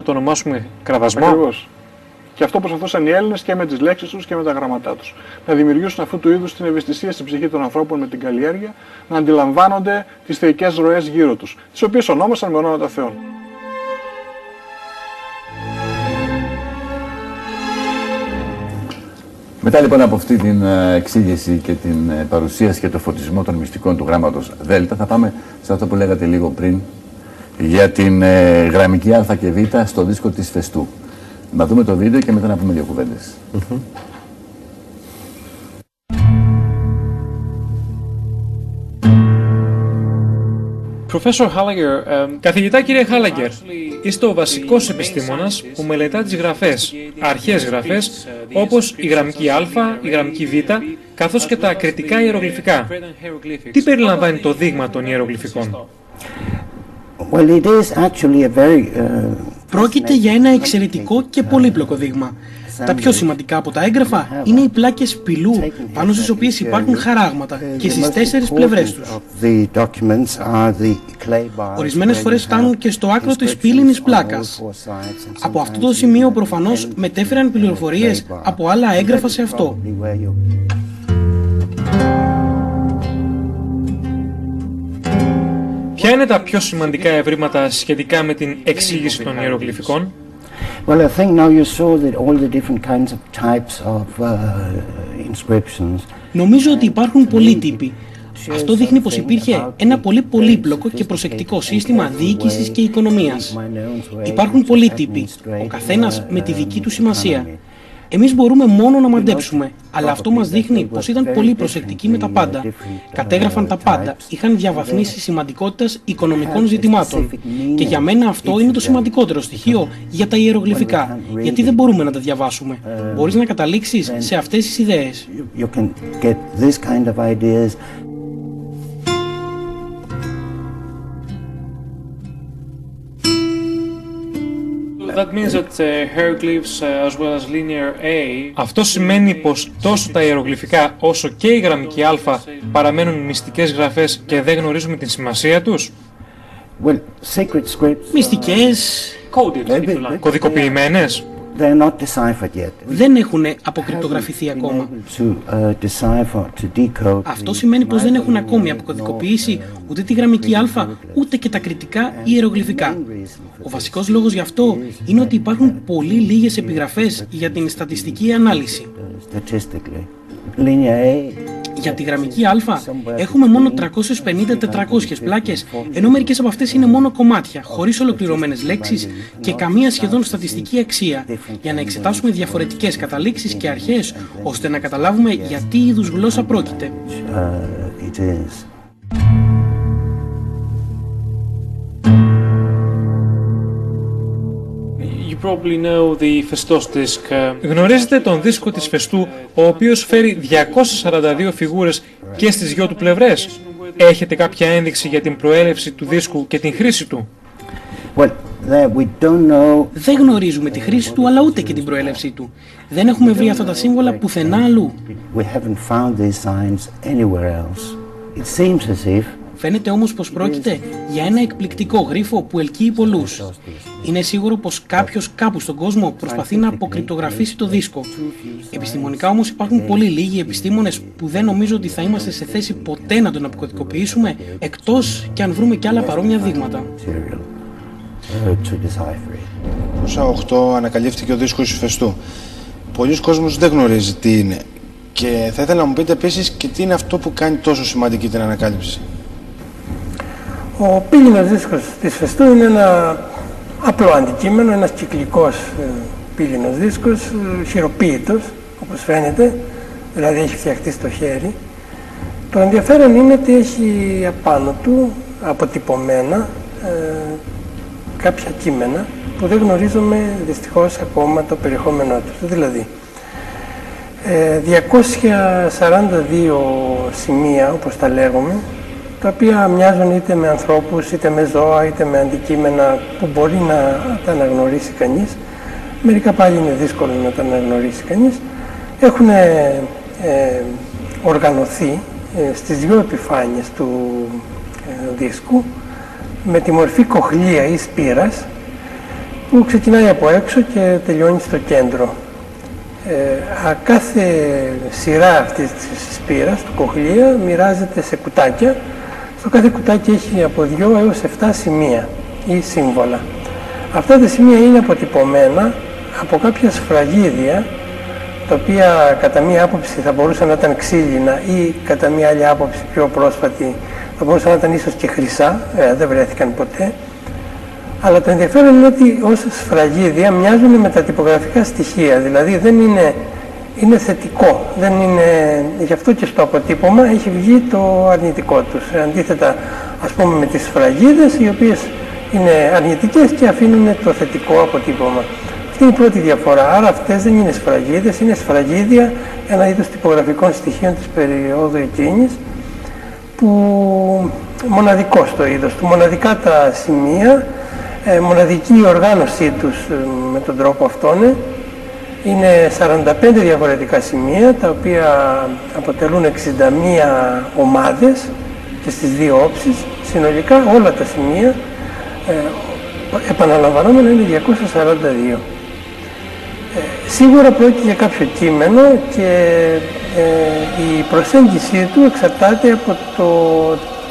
Το ονομάσουμε κραδασμό. Ακριβώς. Και αυτό προσπαθούσαν οι Έλληνες και με τις λέξεις τους και με τα γραμματά τους. Να δημιουργήσουν αυτού του είδους την ευαισθησία στην ψυχή των ανθρώπων με την καλλιέργεια, να αντιλαμβάνονται τις θεϊκές ροές γύρω τους, τις οποίες ονόμασαν με ονόματα θεών. Μετά λοιπόν από αυτή την εξήγηση και την παρουσίαση και το φωτισμό των μυστικών του γράμματος Δέλτα, θα πάμε σε αυτό που λέγατε λίγο πριν για την γραμμική Α και Β στο δίσκο της Φεστού. Να δούμε το βίντεο και μετά να πούμε δύο κουβέντες. Καθηγητά κύριε Χάλαγκερ, είστε ο βασικός επιστήμονας που μελετά τις γραφές, αρχαίες γραφές, όπως η γραμμική Α, η γραμμική Β, καθώς και τα ακριτικά ιερογλυφικά. Τι περιλαμβάνει το δείγμα των ιερογλυφικών? Πρόκειται για ένα εξαιρετικό και πολύπλοκο δείγμα. Τα πιο σημαντικά από τα έγγραφα είναι οι πλάκες πυλού πάνω στις οποίες υπάρχουν χαράγματα και στις 4 πλευρές τους. Ορισμένες φορές φτάνουν και στο άκρο της πύληνης πλάκας. Από αυτό το σημείο προφανώς μετέφεραν πληροφορίες από άλλα έγγραφα σε αυτό. Ποια είναι τα πιο σημαντικά ευρήματα σχετικά με την εξήγηση των ιερογλυφικών? Well, I think now you saw that all the different kinds of types of inscriptions. Νομίζω ότι υπάρχουν πολλοί τύποι. Αυτό δείχνει πως υπήρχε ένα πολύ πολύπλοκο και προσεκτικό σύστημα διοίκησης και οικονομίας. Υπάρχουν πολλοί τύποι, ο καθένας με τη δική του σημασία. Εμείς μπορούμε μόνο να μαντέψουμε, αλλά αυτό μας δείχνει πως ήταν πολύ προσεκτικοί με τα πάντα. Κατέγραφαν τα πάντα, είχαν διαβαθμίσει σημαντικότητας οικονομικών ζητημάτων. Και για μένα αυτό είναι το σημαντικότερο στοιχείο για τα ιερογλυφικά, γιατί δεν μπορούμε να τα διαβάσουμε. Μπορείς να καταλήξεις σε αυτές τις ιδέες. Αυτό σημαίνει πως τόσο τα ιερογλυφικά όσο και η γραμμική Α παραμένουν μυστικές γραφές και δεν γνωρίζουμε την σημασία τους? Μυστικές, κωδικοποιημένες. Δεν έχουν αποκρυπτογραφηθεί ακόμα. Αυτό σημαίνει πως δεν έχουν ακόμη αποκωδικοποιήσει ούτε τη γραμμική Α, ούτε και τα κριτικά ιερογλυφικά. Ο βασικός λόγος γι' αυτό είναι ότι υπάρχουν πολύ λίγες επιγραφές για την στατιστική ανάλυση. Για τη γραμμική Α έχουμε μόνο 350-400 πλάκες, ενώ μερικές από αυτές είναι μόνο κομμάτια, χωρίς ολοκληρωμένες λέξεις και καμία σχεδόν στατιστική αξία, για να εξετάσουμε διαφορετικές καταλήξεις και αρχές, ώστε να καταλάβουμε για τι είδους γλώσσα πρόκειται. Γνωρίζετε τον δίσκο της Φεστού, ο οποίος φέρει 242 φιγούρες και στις δυο του πλευρές. Έχετε κάποια ένδειξη για την προέλευση του δίσκου και την χρήση του? Δεν γνωρίζουμε τη χρήση του, αλλά ούτε και την προέλευσή του. Δεν έχουμε βρει αυτά τα σύμβολα πουθενά αλλού. Φαίνεται όμως πως πρόκειται για ένα εκπληκτικό γρίφο που ελκύει πολλούς. Είναι σίγουρο πως κάποιος κάπου στον κόσμο προσπαθεί να αποκρυπτογραφήσει το δίσκο. Επιστημονικά όμως υπάρχουν πολύ λίγοι επιστήμονες που δεν νομίζω ότι θα είμαστε σε θέση ποτέ να τον αποκωδικοποιήσουμε, εκτός και αν βρούμε κι άλλα παρόμοια δείγματα. Το 1908 ανακαλύφθηκε ο δίσκος της Φεστού. Πολλοί κόσμος δεν γνωρίζει τι είναι. Και θα ήθελα να μου πείτε επίσης και τι είναι αυτό που κάνει τόσο σημαντική την ανακάλυψη. Ο πύληνος δίσκος της Φεστού είναι ένα απλό αντικείμενο, ένας κυκλικός πύληνος δίσκος, χειροποίητος, όπως φαίνεται, δηλαδή έχει φτιαχτεί στο χέρι. Το ενδιαφέρον είναι ότι έχει απάνω του αποτυπωμένα κάποια κείμενα που δεν γνωρίζουμε δυστυχώς ακόμα το περιεχόμενό τους. Δηλαδή, 242 σημεία, όπως τα λέγουμε, τα οποία μοιάζουν είτε με ανθρώπους, είτε με ζώα, είτε με αντικείμενα που μπορεί να τα αναγνωρίσει κανείς. Μερικά πάλι είναι δύσκολο να τα αναγνωρίσει κανείς. Έχουν οργανωθεί στις δύο επιφάνειες του δίσκου με τη μορφή κοχλία ή σπήρας που ξεκινάει από έξω και τελειώνει στο κέντρο. Κάθε σειρά αυτής της σπήρας, του κοχλία, μοιράζεται σε κουτάκια. Στο κάθε κουτάκι έχει από 2 έως 7 σημεία ή σύμβολα. Αυτά τα σημεία είναι αποτυπωμένα από κάποια σφραγίδια, τα οποία κατά μία άποψη θα μπορούσαν να ήταν ξύλινα ή κατά μία άλλη άποψη πιο πρόσφατη θα μπορούσαν να ήταν ίσως και χρυσά, δεν βρέθηκαν ποτέ. Αλλά το ενδιαφέρον είναι ότι ως σφραγίδια μοιάζουν με τα τυπογραφικά στοιχεία, δηλαδή δεν είναι θετικό, δεν είναι, γι' αυτό και στο αποτύπωμα έχει βγει το αρνητικό τους. Αντίθετα, ας πούμε, με τις σφραγίδες, οι οποίες είναι αρνητικές και αφήνουν το θετικό αποτύπωμα. Αυτή είναι η πρώτη διαφορά. Άρα αυτές δεν είναι σφραγίδες, είναι σφραγίδια, ένα είδος τυπογραφικών στοιχείων της περίοδου εκείνης, που μοναδικό στο είδος του, μοναδικά τα σημεία, μοναδική η οργάνωσή τους με τον τρόπο αυτόν. Είναι 45 διαφορετικά σημεία, τα οποία αποτελούν 61 ομάδες και στις 2 όψεις. Συνολικά όλα τα σημεία, επαναλαμβανόμενα, είναι 242. Σίγουρα πρόκειται για κάποιο κείμενο και η προσέγγιση του εξαρτάται από το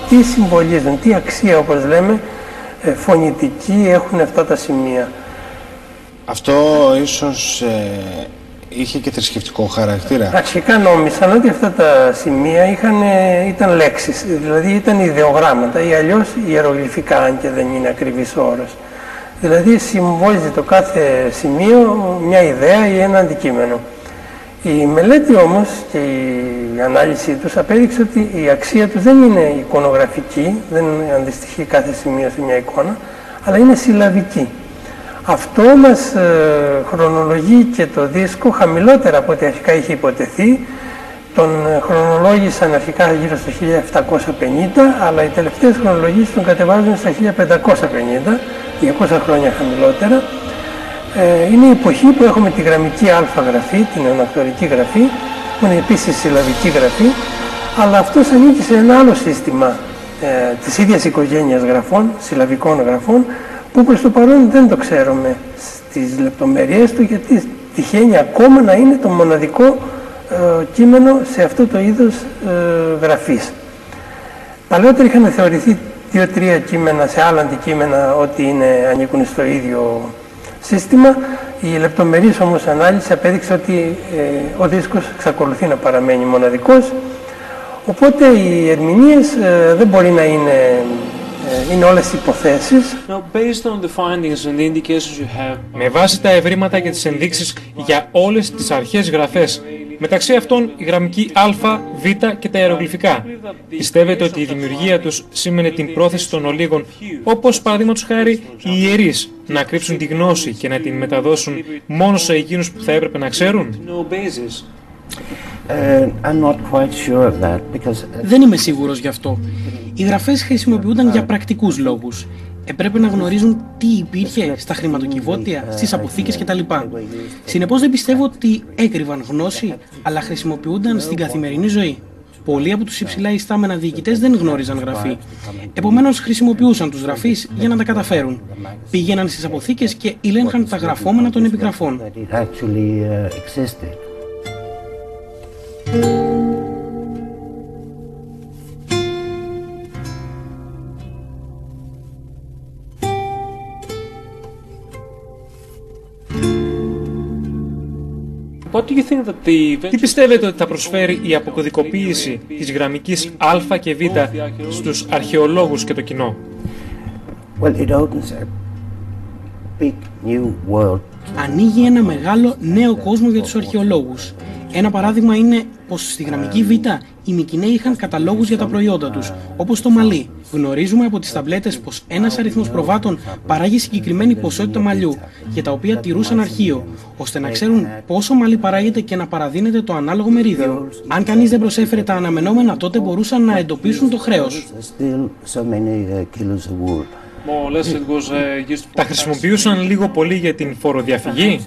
τι συμβολίζουν, τι αξία, όπως λέμε, φωνητική έχουν αυτά τα σημεία. Αυτό ίσως είχε και θρησκευτικό χαρακτήρα. Αρχικά νόμισαν ότι αυτά τα σημεία ήταν λέξεις, δηλαδή ήταν ιδεογράμματα ή αλλιώς ιερογλυφικά, αν και δεν είναι ακριβής όρος. Δηλαδή συμβόλιζε το κάθε σημείο μια ιδέα ή ένα αντικείμενο. Η μελέτη όμως και η ανάλυση τους απέδειξε ότι η αξία τους δεν είναι εικονογραφική, δεν αντιστοιχεί κάθε σημείο σε μια εικόνα, αλλά είναι συλλαβική. Αυτό μας χρονολογεί και το δίσκο χαμηλότερα από ό,τι αρχικά είχε υποτεθεί. Τον χρονολόγησαν αρχικά γύρω στα 1750, αλλά οι τελευταίες χρονολογίες τον κατεβάζουν στα 1550, 200 χρόνια χαμηλότερα. Είναι η εποχή που έχουμε τη γραμμική αλφα-γραφή, την ανακτορική γραφή, που είναι επίσης συλλαβική γραφή, αλλά αυτός ανήκει σε ένα άλλο σύστημα της ίδιας οικογένειας γραφών, συλλαβικών γραφών, που προς το παρόν δεν το ξέρουμε στις λεπτομέρειες του, γιατί τυχαίνει ακόμα να είναι το μοναδικό κείμενο σε αυτό το είδος γραφής. Παλαιότερα είχαν θεωρηθεί 2-3 κείμενα σε άλλα αντικείμενα ότι ανήκουν στο ίδιο σύστημα. Η λεπτομερής όμως ανάλυση απέδειξε ότι ο δίσκος εξακολουθεί να παραμένει μοναδικός, οπότε οι ερμηνείες δεν μπορεί να είναι όλες υποθέσεις. Με βάση τα ευρήματα και τις ενδείξεις για όλες τις αρχαίες γραφές, μεταξύ αυτών η γραμμική Α, Β και τα ιερογλυφικά, πιστεύετε ότι η δημιουργία τους σήμαινε την πρόθεση των ολίγων, όπως παραδείγματος χάρη οι ιερείς, να κρύψουν τη γνώση και να την μεταδώσουν μόνο σε εκείνους που θα έπρεπε να ξέρουν? Δεν είμαι σίγουρος γι' αυτό. Οι γραφές χρησιμοποιούνταν για πρακτικούς λόγους. Έπρεπε να γνωρίζουν τι υπήρχε στα χρηματοκιβώτια, στις αποθήκες κτλ. Συνεπώς δεν πιστεύω ότι έκρυβαν γνώση, αλλά χρησιμοποιούνταν στην καθημερινή ζωή. Πολλοί από τους υψηλά ιστάμενα διοικητές δεν γνώριζαν γραφή. Επομένως χρησιμοποιούσαν τους γραφείς για να τα καταφέρουν. Πήγαιναν στις αποθήκες και ελέγχαν τα γραφόμενα των επιγραφών. Τι πιστεύετε ότι θα προσφέρει η αποκωδικοποίηση της γραμμικής Α και Β στους αρχαιολόγους και το κοινό? Ανοίγει ένα μεγάλο νέο κόσμο για τους αρχαιολόγους. Ένα παράδειγμα είναι πως στη γραμμική Β οι Μικηναίοι είχαν καταλόγους για τα προϊόντα τους, όπως το μαλλί. Γνωρίζουμε από τις ταμπλέτες πως ένας αριθμός προβάτων παράγει συγκεκριμένη ποσότητα μαλλιού, για τα οποία τηρούσαν αρχείο, ώστε να ξέρουν πόσο μαλλί παράγεται και να παραδίνεται το ανάλογο μερίδιο. Αν κανείς δεν προσέφερε τα αναμενόμενα, τότε μπορούσαν να εντοπίσουν το χρέος. Τα χρησιμοποιούσαν λίγο πολύ για την φοροδιαφυγή?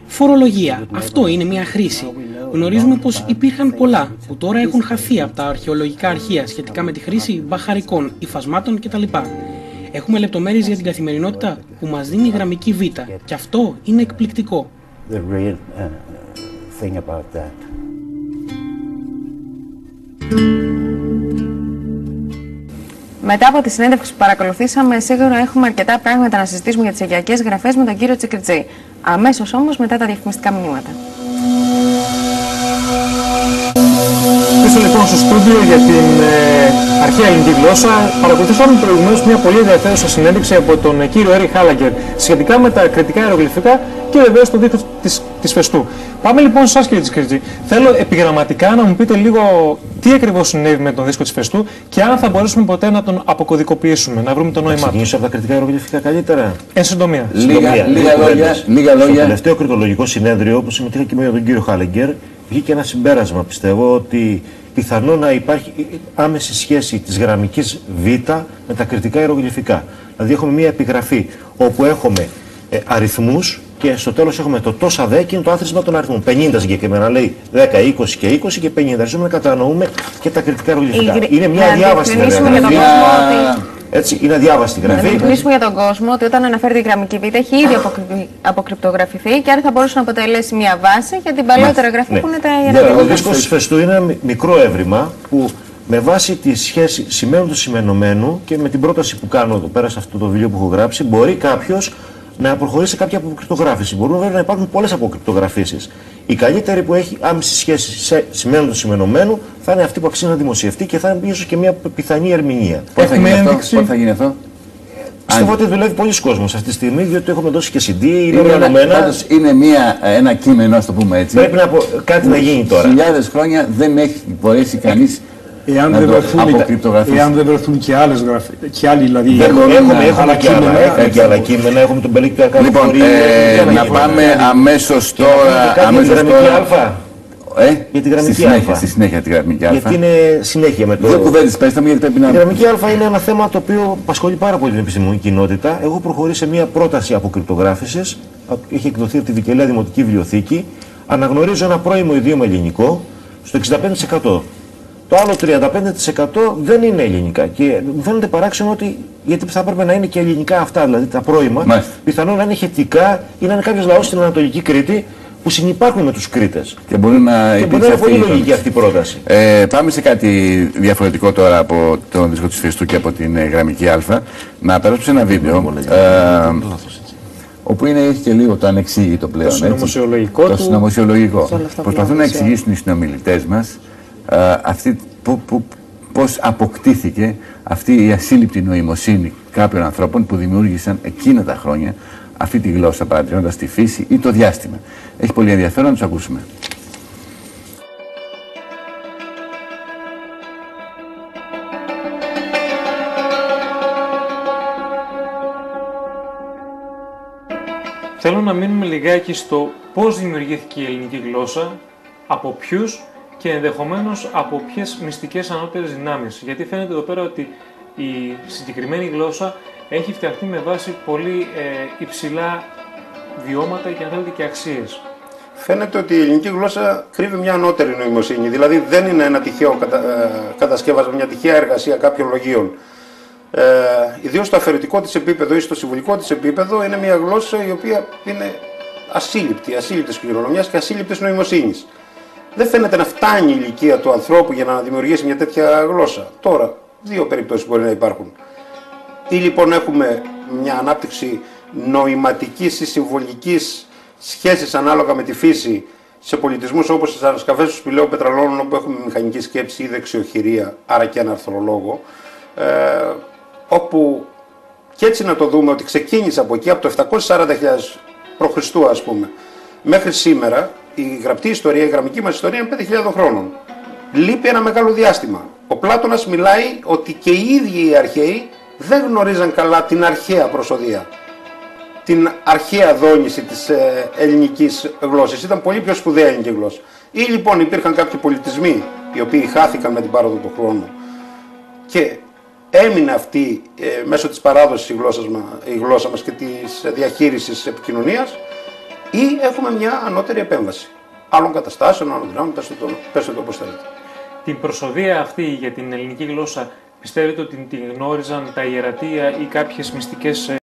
Φορολογία. Αυτό είναι μια χρήση. Γνωρίζουμε πως υπήρχαν πολλά που τώρα έχουν χαθεί από τα αρχαιολογικά αρχεία σχετικά με τη χρήση μπαχαρικών, υφασμάτων κτλ. Έχουμε λεπτομέρειες για την καθημερινότητα που μας δίνει η γραμμική Β. Και αυτό είναι εκπληκτικό. The real thing about that. Μετά από τη συνέντευξη που παρακολουθήσαμε, σίγουρα έχουμε αρκετά πράγματα να συζητήσουμε για τις οικιακές γραφές με τον κύριο Τσικριτζή. Αμέσως όμως μετά τα διαφημιστικά μηνύματα. Πίσω λοιπόν στο στούντιο για την αρχαία ελληνική γλώσσα, παρακολουθήσαμε προηγουμένως μια πολύ ενδιαφέρουσα συνέντευξη από τον κύριο Έρι Χάλαγκερ σχετικά με τα κρητικά ιερογλυφικά και βεβαίως τον δίκτυο της Φεστού. Πάμε λοιπόν σε εσάς, κύριε Τσικριτζή. Θέλω επιγραμματικά να μου πείτε λίγο τι ακριβώς συνέβη με τον δίσκο της Φεστού και αν θα μπορέσουμε ποτέ να τον αποκωδικοποιήσουμε, να βρούμε το νόημά του. Ξεκινήσω από τα κριτικά ιερογλυφικά καλύτερα. Εν συντομία. Λίγα λόγια. Στο τελευταίο κριτολογικό συνέδριο, όπως συμμετείχα και με τον κύριο Χάλαγκερ, βγήκε ένα συμπέρασμα, πιστεύω, ότι πιθανό να υπάρχει άμεση σχέση της γραμμικής Β με τα κριτικά ιερογλυφικά. Δηλαδή έχουμε μια επιγραφή όπου έχουμε αριθμούς και στο τέλος έχουμε το τόσα δε και είναι το άθροισμα των αριθμών. 50 συγκεκριμένα, λέει 10, 20 και 20 και 50. Αρχίζουμε να κατανοούμε και τα κριτικά ιερογλυφικά. Είναι μια αδιάβαστη γραφή. Έτσι, είναι αδιάβαστη γραφή. Να διευκρινίσουμε για τον κόσμο ότι όταν αναφέρεται η γραμμική Β έχει ήδη αποκρυπτογραφηθεί και άρα θα μπορούσε να αποτελέσει μια βάση για την παλαιότερα γραφή που είναι τα ιερογλυφικά. Ο δίσκος της Φεστού είναι ένα μικρό έβριμα που με βάση τη σχέση σημαίνου του σημενωμένου και με την πρόταση που κάνω εδώ πέρα σε αυτό το βιβλίο που έχω γράψει, μπορεί κάποιος να προχωρήσει σε κάποια αποκρυπτογράφηση. Μπορούν βέβαια να υπάρχουν πολλές αποκρυπτογραφήσεις. Η καλύτερη που έχει άμεση σχέση σε σημαίνου του σημενωμένου θα είναι αυτή που αξίζει να δημοσιευτεί και θα είναι ίσως και μια πιθανή ερμηνεία. Πότε θα γίνει αυτό? Πιστεύω ότι δουλεύει πολλοί κόσμος αυτή τη στιγμή, διότι έχουμε δώσει και CD, είναι οργανωμένα. Πάντως είναι ένα κείμενο, ας το πούμε έτσι. Πρέπει κάτι να γίνει τώρα. Χιλιάδες χρόνια δεν έχει μπορέσει κανείς εάν δεν βρεθούν και άλλες γραφές, και άλλοι δηλαδή. Έχουμε και άλλα κείμενα, έχουμε τον Πελίκιο Ακάδη. Λοιπόν, να πάμε αμέσως τώρα. Για τη γραμμική Α. Στη συνέχεια τη γραμμική Α. Γιατί είναι συνέχεια με το. Δύο κουβέντες πέστε μου, γιατί πρέπει να. Η γραμμική Α είναι ένα θέμα το οποίο απασχολεί πάρα πολύ την επιστημονική κοινότητα. Έχω προχωρήσει σε μια πρόταση αποκρυπτογράφησης. Έχει εκδοθεί από τη Βικελαία Δημοτική Βιβλιοθήκη. Αναγνωρίζω ένα πρώιμο ιδίωμα ελληνικό στο 65%. Το άλλο 35% δεν είναι ελληνικά. Και μου φαίνεται παράξενο ότι γιατί θα έπρεπε να είναι και ελληνικά αυτά, δηλαδή τα πρώιμα. Πιθανόν να είναι χετικά ή να είναι κάποιο λαό στην Ανατολική Κρήτη που συνυπάρχουν με τους Κρήτες. Και μπορεί να είναι πολύ λογική αυτή η πρόταση. Πάμε σε κάτι διαφορετικό τώρα από τον δίσκο της Φεστού και από την γραμμική Α. Να περάσουμε σε ένα βίντεο. Όπου έχει και λίγο το ανεξήγητο πλέον. Το συνωμοσιολογικό. Το συνωμοσιολογικό. Προσπαθούν να εξηγήσουν οι συνομιλητές μας πώς αποκτήθηκε αυτή η ασύλληπτη νοημοσύνη κάποιων ανθρώπων που δημιούργησαν εκείνα τα χρόνια αυτή τη γλώσσα παρατηρώντας τη φύση ή το διάστημα. Έχει πολύ ενδιαφέρον να τους ακούσουμε. Θέλω να μείνουμε λιγάκι στο πώς δημιουργήθηκε η ελληνική γλώσσα, από ποιους και ενδεχομένως από ποιες μυστικές ανώτερες δυνάμεις. Γιατί φαίνεται εδώ πέρα ότι η συγκεκριμένη γλώσσα έχει φτιαχτεί με βάση πολύ υψηλά βιώματα και αν θέλετε και αξίες. Φαίνεται ότι η ελληνική γλώσσα κρύβει μια ανώτερη νοημοσύνη, δηλαδή δεν είναι ένα τυχαίο κατασκεύασμα, μια τυχαία εργασία κάποιων λογίων. Ιδίως στο αφαιρετικό της επίπεδο ή στο συμβολικό της επίπεδο είναι μια γλώσσα η οποία είναι ασύλληπτης κληρονομιάς και ασύλληπτης νοημοσύνης. Δεν φαίνεται να φτάνει η ηλικία του ανθρώπου για να δημιουργήσει μια τέτοια γλώσσα. Τώρα, δύο περιπτώσεις μπορεί να υπάρχουν. Ή λοιπόν έχουμε μια ανάπτυξη νοηματικής ή συμβολικής σχέσης ανάλογα με τη φύση σε πολιτισμούς όπως στις ανασκαφές του σπηλαίου πετραλώνων, όπου έχουμε μηχανική σκέψη ή δεξιοχειρία, άρα και ένα αρθρολόγο, όπου και έτσι να το δούμε ότι ξεκίνησε από εκεί, από το 740.000 π.Χ. ας πούμε, μέχρι σήμερα η γραπτή ιστορία, η γραμμική μας ιστορία είναι 5.000 χρόνων. Λείπει ένα μεγάλο διάστημα. Ο Πλάτωνας μιλάει ότι και οι ίδιοι οι αρχαίοι δεν γνωρίζαν καλά την αρχαία προσοδεία, την αρχαία δόνηση της ελληνικής γλώσσας. Ήταν πολύ πιο σπουδαία ελληνική γλώσσα. Ή λοιπόν υπήρχαν κάποιοι πολιτισμοί οι οποίοι χάθηκαν με την πάροδο του χρόνου και έμεινε αυτή μέσω της παράδοσης η γλώσσα μας και της διαχείρισης επικοινωνίας, ή έχουμε μια ανώτερη επέμβαση άλλων καταστάσεων, άλλων δυνάμεων, πέστε το όπως θέλετε. Την προσοδεία αυτή για την ελληνική γλώσσα Πιστεύετε ότι την γνώριζαν τα ιερατεία ή κάποιες μυστικές